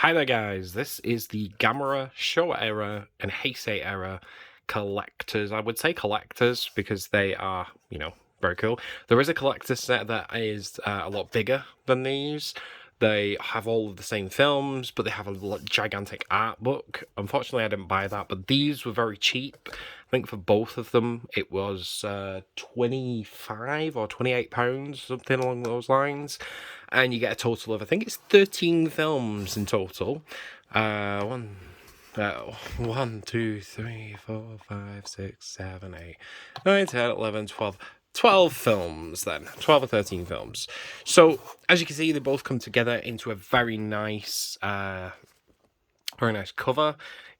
Hi there guys, this is the Gamera, Showa era, and Heisei era collectors. I would say collectors because they are, very cool. There is a collector's set that is a lot bigger than these. They have all of the same films, but they have a gigantic art book. Unfortunately, I didn't buy that, but these were very cheap. I think for both of them, it was 25 or 28 pounds, something along those lines. And you get a total of, I think it's 13 films in total. 1, 2, 3, 4, 5, 6, 7, 8, 9, 10, 11, 12. 12 films then, 12 or 13 films. So, as you can see, they both come together into a very nice cover.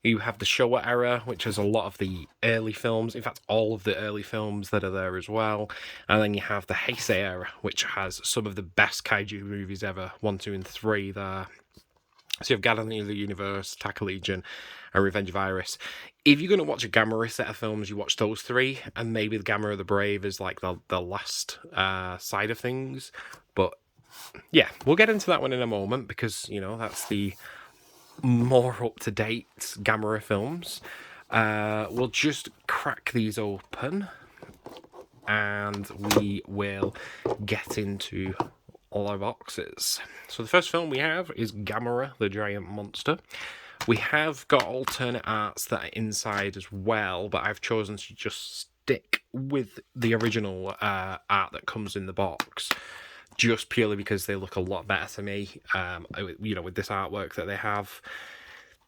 You have the Showa era, which has a lot of the early films, in fact, all of the early films that are there as well. And then you have the Heisei era, which has some of the best kaiju movies ever, 1, 2, and 3 there. So you have Guardians of the Universe, Attack of Legion, and Revenge of Iris. If you're going to watch a Gamera set of films, you watch those three, and maybe the Gamera of the Brave is like the last side of things. But yeah, we'll get into that one in a moment because, that's the more up-to-date Gamera films. We'll just crack these open, and we will get into all our boxes. So the first film we have is Gamera, the Giant Monster. We have got alternate arts that are inside as well, but I've chosen to just stick with the original art that comes in the box, just purely because they look a lot better to me, with this artwork that they have.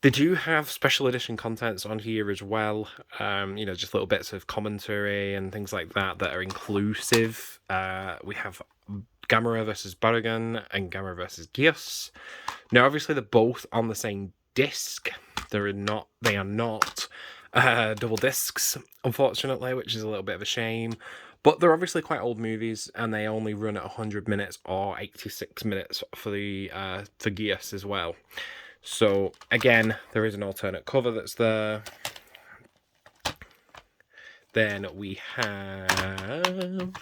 They do have special edition contents on here as well, just little bits of commentary and things like that are inclusive. We have Gamera versus Baragan and Gamera versus Geass. Now, obviously, they're both on the same disc. They are not double discs, unfortunately, which is a little bit of a shame. But they're obviously quite old movies, and they only run at 100 minutes or 86 minutes for the for Geass as well. So again, there is an alternate cover that's there. Then we have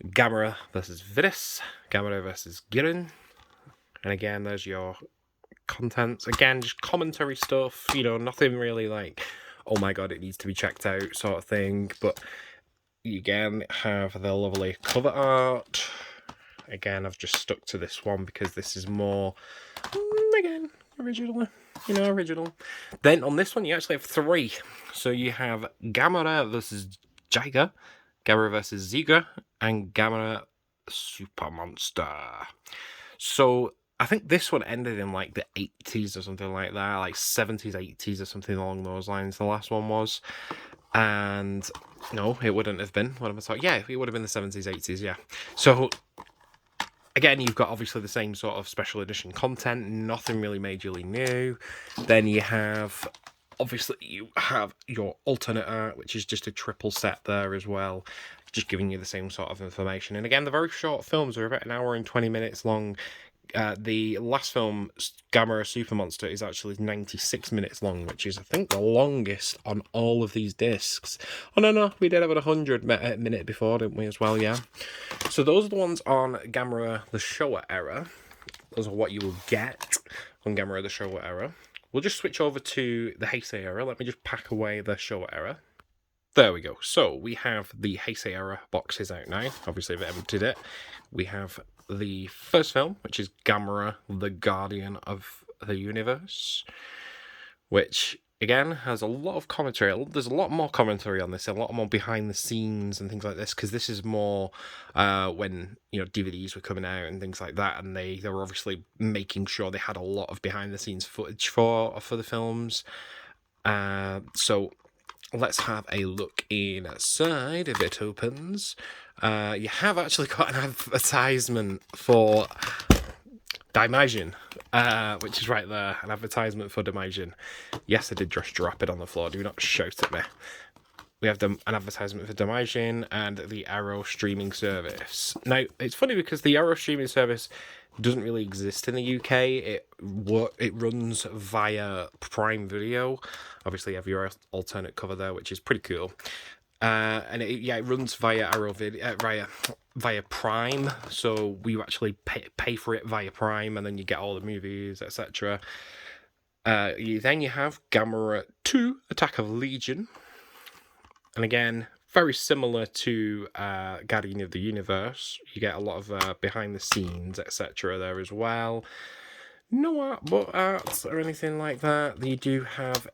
Gamera versus Vidus, Gamera versus Girin, and again, there's your contents. Again, just commentary stuff. Nothing really like, oh my god, it needs to be checked out sort of thing. But you again have the lovely cover art. Again, I've just stuck to this one because this is more, again, original. Then on this one, you actually have 3. So you have Gamera versus Jiga, Gamera versus Ziga, and Gamera Super Monster. So I think this one ended in like the 80s or something like that, like 70s, 80s or something along those lines. The last one was. And no, it wouldn't have been. What am I talking? Yeah, it would have been the 70s, 80s, yeah. So again, you've got obviously the same sort of special edition content, nothing really majorly new. Then you have, obviously, you have your alternate art, which is just a triple set there as well, just giving you the same sort of information. And again, the very short films are about 1 hour and 20 minutes long. The last film, Gamera Super Monster, is actually 96 minutes long, which is, I think, the longest on all of these discs. Oh, no, we did have a 100-minute before, didn't we, as well, yeah? So those are the ones on Gamera the Showa era. Those are what you will get on Gamera the Showa era. We'll just switch over to the Heisei era. Let me just pack away the Showa era. There we go. So we have the Heisei era boxes out now. Obviously, I've emptied it. We have the first film, which is Gamera, the Guardian of the Universe, which, again, has a lot of commentary. There's a lot more commentary on this, a lot more behind the scenes and things like this, because this is more when, DVDs were coming out and things like that, and they were obviously making sure they had a lot of behind-the-scenes footage for the films. So let's have a look inside if it opens. You have actually got an advertisement for Daimajin, which is right there, an advertisement for Daimajin. Yes, I did just drop it on the floor. Do not shout at me. We have an advertisement for Daimajin and the Arrow streaming service. Now, it's funny because the Arrow streaming service doesn't really exist in the UK. It runs via Prime Video. Obviously, you have your alternate cover there, which is pretty cool. And it runs via via Prime, so we actually pay for it via Prime, and then you get all the movies, etc. Then you have Gamera 2, Attack of Legion, and again, very similar to Guardian of the Universe. You get a lot of behind the scenes, etc. there as well. No art but art or anything like that. You do have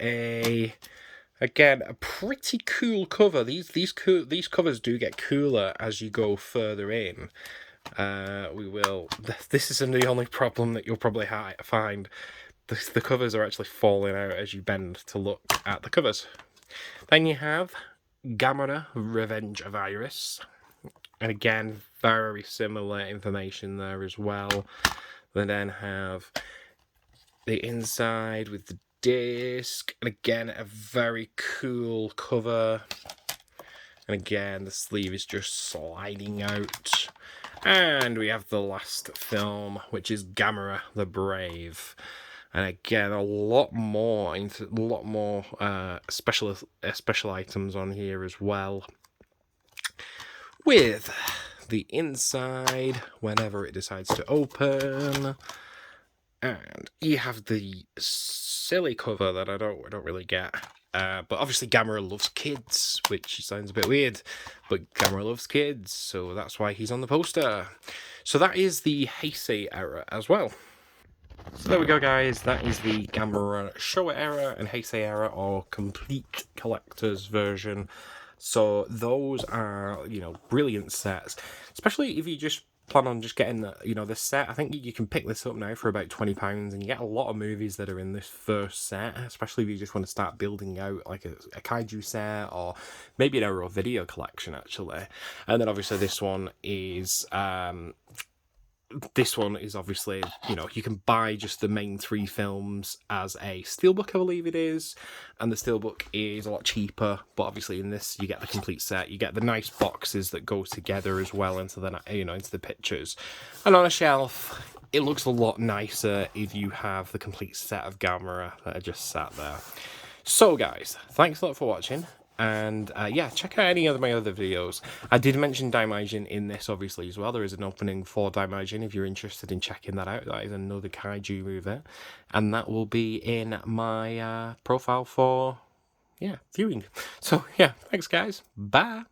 again, a pretty cool cover. These covers do get cooler as you go further in. This isn't the only problem that you'll probably find. The covers are actually falling out as you bend to look at the covers. Then you have Gamera, Revenge of Iris. And again, very similar information there as well. They then have the inside with the disc, and again, a very cool cover. And again, the sleeve is just sliding out. And we have the last film, which is Gamera the Brave. And again, a lot more special items on here as well. With the inside, whenever it decides to open, and you have the silly cover that I don't really get. But obviously Gamera loves kids, which sounds a bit weird, but Gamera loves kids, so that's why he's on the poster. So that is the Heisei era as well. So there we go, guys. That is the Gamera Showa era and Heisei era, or complete collector's version. So those are, brilliant sets, especially if you just plan on just getting this set. I think you can pick this up now for about £20, and you get a lot of movies that are in this first set, especially if you just want to start building out like a kaiju set, or maybe an Euro video collection actually. And then obviously this one is obviously, you can buy just the main 3 films as a steelbook, I believe it is, and the steelbook is a lot cheaper, but obviously in this you get the complete set. You get the nice boxes that go together as well into the pictures, and on a shelf it looks a lot nicer if you have the complete set of Gamera that are just sat there. So guys, thanks a lot for watching. And yeah, check out any of my other videos. I did mention Daimajin in this obviously as well. There is an opening for Daimajin if you're interested in checking that out. That is another kaiju movie, and that will be in my profile for viewing. So yeah, thanks guys, bye.